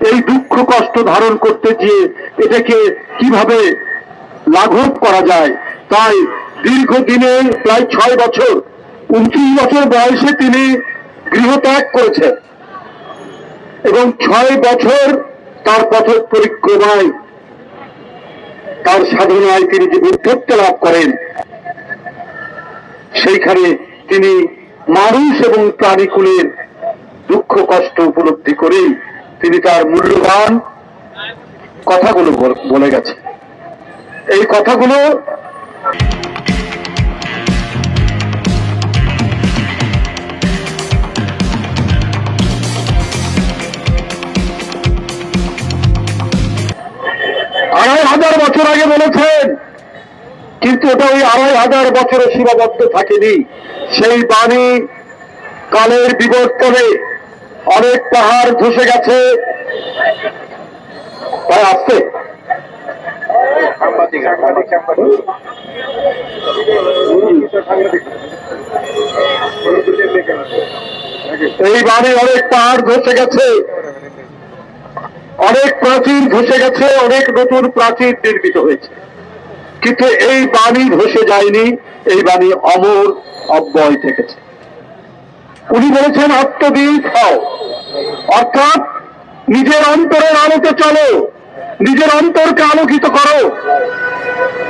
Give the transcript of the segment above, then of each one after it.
এই দুঃখ কষ্ট ধারণ করতে গিয়ে এটাকে কিভাবে লাঘব করা যায়। তাই দীর্ঘদিনে প্রায় 6 বছর 29 বছর বয়সে তিনি গৃহত্যাগ করেছেন এবং 6 বছর তার পথ পরিক্রমায় তার সাধনায় তিনি যে বুদ্ধত্ব লাভ করেন, সেইখানে তিনি মানুষ এবং প্রাণীকুলের দুঃখ কষ্ট উপলব্ধি করে তিনি তার মূল্যবান কথাগুলো বলে গেছেন। এই কথাগুলো আড়াই হাজার বছর আগে বলেছেন, কিন্তু ওটা ওই 2500 বছরে সীমাবদ্ধ থাকেনি। সেই বাণী কালের বিবর্তনে অনেক পাহাড় ধসে গেছে। তাই আসছে এই বাণী অনেক পাহাড় ধসে গেছে, অনেক প্রাচীর ধসে গেছে, অনেক নতুন প্রাচীর নির্মিত হয়েছে, কিন্তু এই বাণী ধসে যায়নি। এই বাণী অমর অব্যয় থেকেছে। উনি বলেছেন আত্মবিদ হও, অর্থাৎ নিজের অন্তরের আলোতে চলো, নিজের অন্তরকে আলোকিত করো,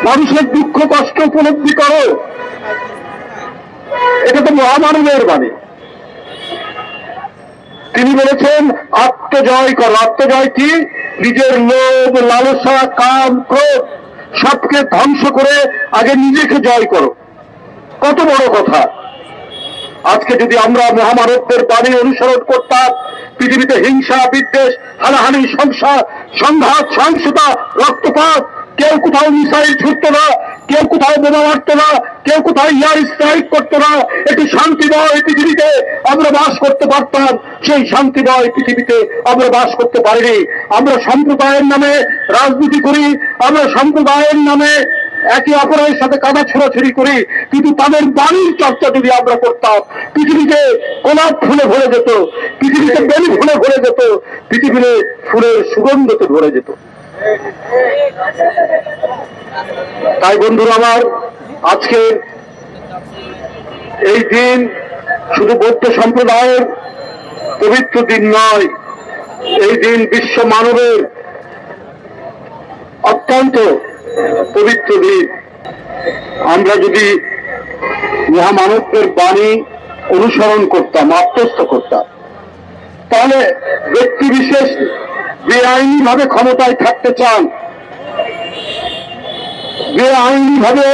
মানুষের দুঃখ কষ্ট উপলব্ধি করো। এটা তো মহামানবের বাণী। তিনি বলেছেন আত্মজয় করো। আত্মজয় কি? নিজের লোভ লালসা কাম ক্রোধ সবকে ধ্বংস করে আগে নিজেকে জয় করো। কত বড় কথা। আজকে যদি আমরা মহামানবদের বাণী অনুসরণ করতাম, পৃথিবীতে হিংসা বিদ্বেষ হানাহানি সংঘাত সহিংসতা রক্তপাত, কেউ কোথাও মিসাইল ছুটতো না, কেউ কোথাও বোমা মারতো না, কেউ কোথাও এয়ার স্ট্রাইক করতো না, একটি শান্তিময় পৃথিবীতে আমরা বাস করতে পারতাম। সেই শান্তিময় পৃথিবীতে আমরা বাস করতে পারিনি। আমরা সম্প্রদায়ের নামে রাজনীতি করি, আমরা সম্প্রদায়ের নামে একে অপরের সাথে কাদা ছোড়াছুড়ি করি, কিন্তু তাদের বাণীর চর্চা যদি আমরা করতাম, পৃথিবীতে গোলাপ ফুলে ভরে যেত, পৃথিবীতে বেলি ফুলে ভরে যেত, পৃথিবীতে ফুলের সুগন্ধতে ভরে যেত। তাই বন্ধুরা আমার, আজকে এই দিন শুধু বৌদ্ধ সম্প্রদায়ের পবিত্র দিন নয়, এই দিন বিশ্ব মানবের অত্যন্ত পবিত্র দিন। আমরা যদি মহামানবদের বাণী অনুসরণ করতাম, আত্মস্থ করতাম, তাহলে ব্যক্তি বিশেষ বেআইনি ভাবে ক্ষমতায় থাকতে চান, বেআইনি ভাবে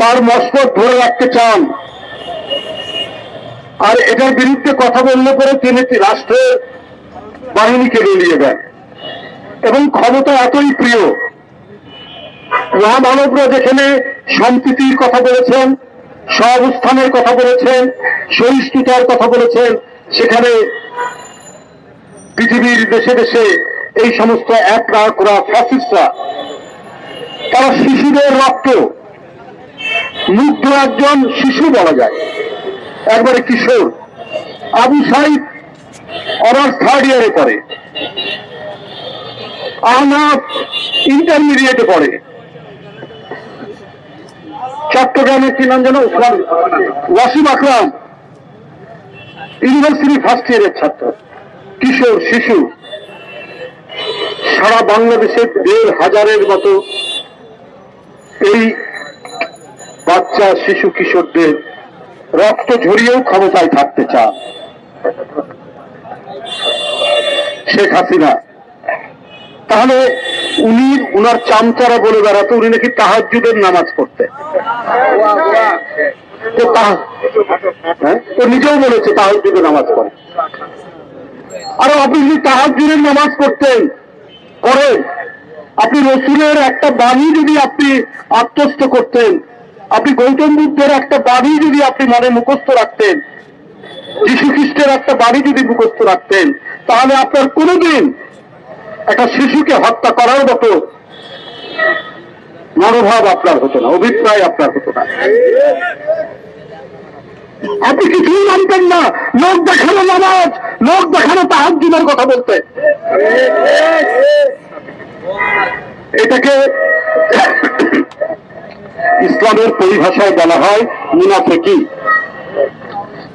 তার মসনদ ধরে রাখতে চান, আর এটার বিরুদ্ধে কথা বললে পরে তিনি রাষ্ট্রের বাহিনীকে বেরিয়ে দেন এবং ক্ষমতা এতই প্রিয়। মহামানবরা যেখানে সম্প্রীতির কথা বলেছেন, সহাবস্থানের কথা বলেছেন, সহিষ্ণুতার কথা বলেছেন, সেখানে পৃথিবীর দেশে দেশে এই সমস্ত একরা করা ফ্যাসিস্টরা তারা শিশুদের রক্ত, মুগ্ধ একজন শিশু বলা যায়, একবারে কিশোর, আবু সাইদ অনার্স 3rd ইয়ারে পড়ে, আহনাফ ইন্টারমিডিয়েটে পড়ে, চট্টগ্রামে কি নাম যেন ওয়াসিম আকরাম ইউনিভার্সিটি 1st ইয়ারের ছাত্র, কিশোর শিশু। সারা বাংলাদেশের 1,500-এর মতো এই বাচ্চা শিশু কিশোরদের রক্ত ঝরিয়েও ক্ষমতায় থাকতে চান শেখ হাসিনা। তাহলে উনি উনার চামচারা বলে বেড়াতো উনি নাকি তাহাজ্জুদের নামাজ পড়তেন। তো নিজেও বলেছে তাহাজ্জুদের নামাজ পড়ে। আর আপনি যদি তাহাজ্জুদের নামাজ পড়তেন করেন, আপনি রসুলের একটা বাণী যদি আপনি আত্মস্থ করতেন, আপনি গৌতম বুদ্ধের একটা বাণী যদি আপনি মনে মুখস্থ রাখতেন, যীশু খ্রিস্টের একটা বাণী যদি মুখস্থ রাখতেন, তাহলে আপনার কোনোদিন একটা শিশুকে হত্যা করার মতো মনোভাব আপনার হতো না, অভিপ্রায় আপনার হতো না। আপনি কিছুই জানতেন না, লোক দেখানো নামাজ, লোক দেখানো তাহাজ্জুদের কথা বলতেন। এটাকে ইসলামের পরিভাষায় বলা হয় মুনাফিকি।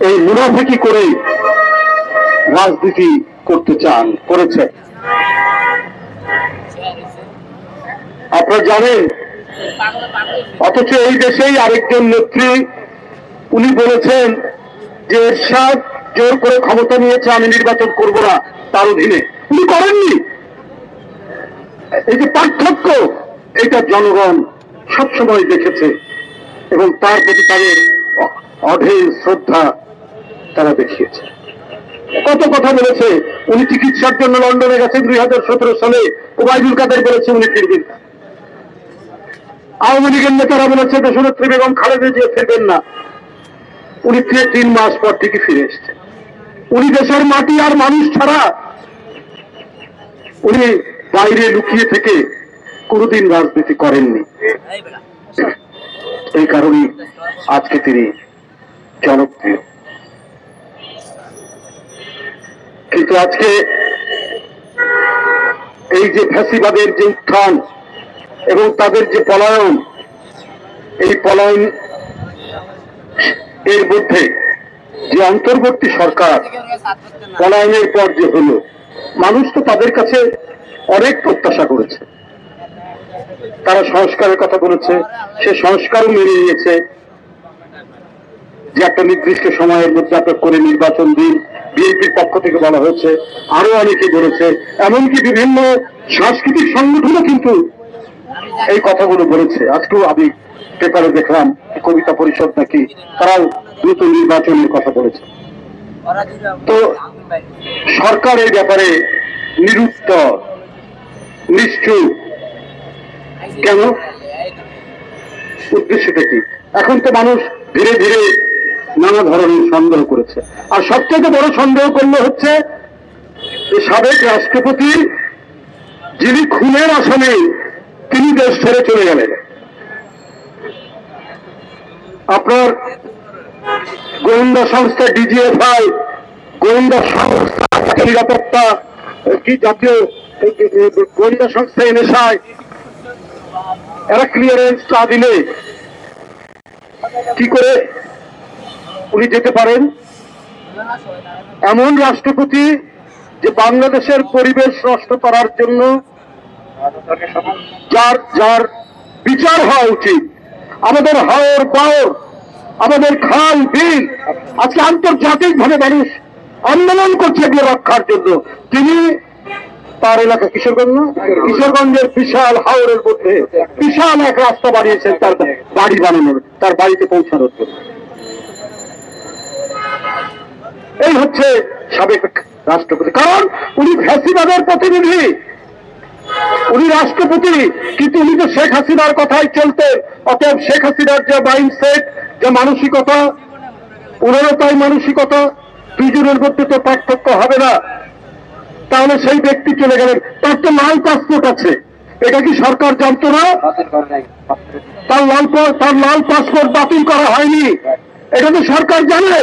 এই মুনাফিকি করে রাজনীতি করতে চান, করেছে। আপনারা জানেন, অথচ এই দেশেই আরেকজন নেত্রী উনি বলেছেন যে এরশাদ জোর করে ক্ষমতা নিয়েছে, আমি নির্বাচন করব না তার অধীনে। উনি করেননি। এই যে পার্থক্য, এটা জনগণ সবসময় দেখেছে এবং তার প্রতি তাদের অঢেল শ্রদ্ধা তারা দেখিয়েছে। কত কথা বলেছে। উনি চিকিৎসার জন্য লন্ডনে গেছেন 2017 সালে, ওবায়দুল কাদের বলেছে উনি ফিরবেন না। আওয়ামী লীগের নেতারা বলেছে দেশনেত্রী বেগম খালেদা জিয়া ফিরবেন না, উনি 3 মাস পর থেকে ফিরে এসছেন। উনি দেশের মাটি আর মানুষ ছাড়া উনি বাইরে লুকিয়ে থেকে কোনদিন রাজনীতি করেননি। এই কারণে আজকে তিনি জনপ্রিয়। কিন্তু আজকে এই যে ফ্যাসিবাদের যে উত্থান এবং তাদের যে পলায়ন, এই পলায়ন এর মধ্যে যে অন্তর্বর্তী সরকার পলায়নের পর যে হলো, মানুষ তো তাদের কাছে অনেক প্রত্যাশা করেছে। তারা সংস্কারের কথা বলেছে, সে সংস্কারও মেনে নিয়েছে যে একটা নির্দিষ্ট সময়ের মধ্যে আপনার করে নির্বাচন দিন। বিএনপির পক্ষ থেকে বলা হয়েছে, আরো অনেকে বলেছে, এমনকি বিভিন্ন সাংস্কৃতিক সংগঠনও কিন্তু এই কথাগুলো বলেছে। আজকেও আমি পেপারে দেখলাম কবিতা পরিষদ নাকি তারাও দ্রুত নির্বাচনের কথা বলেছে। তো সরকার এই ব্যাপারে নিরুত্তর, নিশ্চুপ। কেন? উদ্দেশ্যটা কি? এখন তো মানুষ ধীরে ধীরে নানা ধরনের সন্দেহ করেছে। আর সবচেয়ে বড় সন্দেহ করলে হচ্ছে যে সাবেক রাষ্ট্রপতি যিনি খুনের আসামে, তিনি দেশ ছেড়ে চলে গেলেন। আপনার গোয়েন্দা সংস্থা ডিজিএফআই, গোয়েন্দা সংস্থা নিরাপত্তা কি জাতীয় গোয়েন্দা সংস্থা এনএসআই, এরা ক্লিয়ারেন্স না দিলে কি করে উনি যেতে পারেন? এমন রাষ্ট্রপতি যে বাংলাদেশের পরিবেশ নষ্ট করার জন্য যার বিচার হওয়া উচিত, আমাদের হাওর বাওর, আমাদের খাল বিল, আজকে আন্তর্জাতিক ভাবে মানুষ আন্দোলন করছে এগুলো রক্ষার জন্য, তিনি তার এলাকা কিশোরগঞ্জের বিশাল হাওরের মধ্যে বিশাল এক রাস্তা বানিয়েছেন তার বাড়ি বানানোর, তার বাড়িতে পৌঁছানোর জন্য। এই হচ্ছে সাবেক রাষ্ট্রপতি। কারণ উনি ফ্যাসিবাদের প্রতিনিধি, উনি রাষ্ট্রপতি, কিন্তু উনি তো শেখ হাসিনার কথাই চলতেন। অতএব শেখ হাসিনার যে মাইন্ডসেট, যে মানসিকতা, ওনারও তাই মানসিকতা, দুইজনের মধ্যে তো পার্থক্য হবে না। তাহলে সেই ব্যক্তি চলে গেলেন, তার তো লাল পাসপোর্ট আছে, এটা কি সরকার জানতো না? তার লাল পাসপোর্ট বাতিল করা হয়নি, এটা তো সরকার জানে।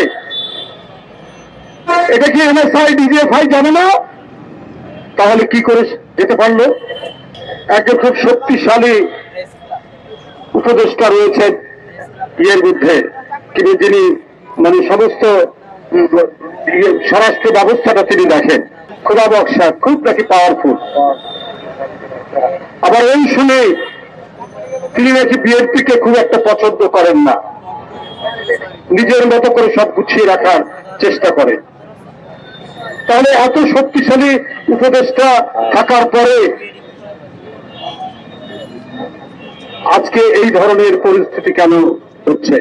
এটা কি এনএসআই ডিজিএফআই জানে না? তাহলে কি করে যেতে পারলো? একজন খুব শক্তিশালী উপদেষ্টা রয়েছেন ইয়ের মধ্যে, কিন্তু যিনি মানে সমস্ত স্বরাষ্ট্র ব্যবস্থাটা তিনি দেখেন, খোদা বক্সা, খুব নাকি পাওয়ারফুল। আবার এই শুনে তিনি নাকি বিএনপিকে খুব একটা পছন্দ করেন না, নিজের মতো করে সব গুছিয়ে রাখার চেষ্টা করেন। তাহলে এত শক্তিশালী উপদেষ্টা থাকার পরে আজকে এই ধরনের পরিস্থিতি কেন হচ্ছে?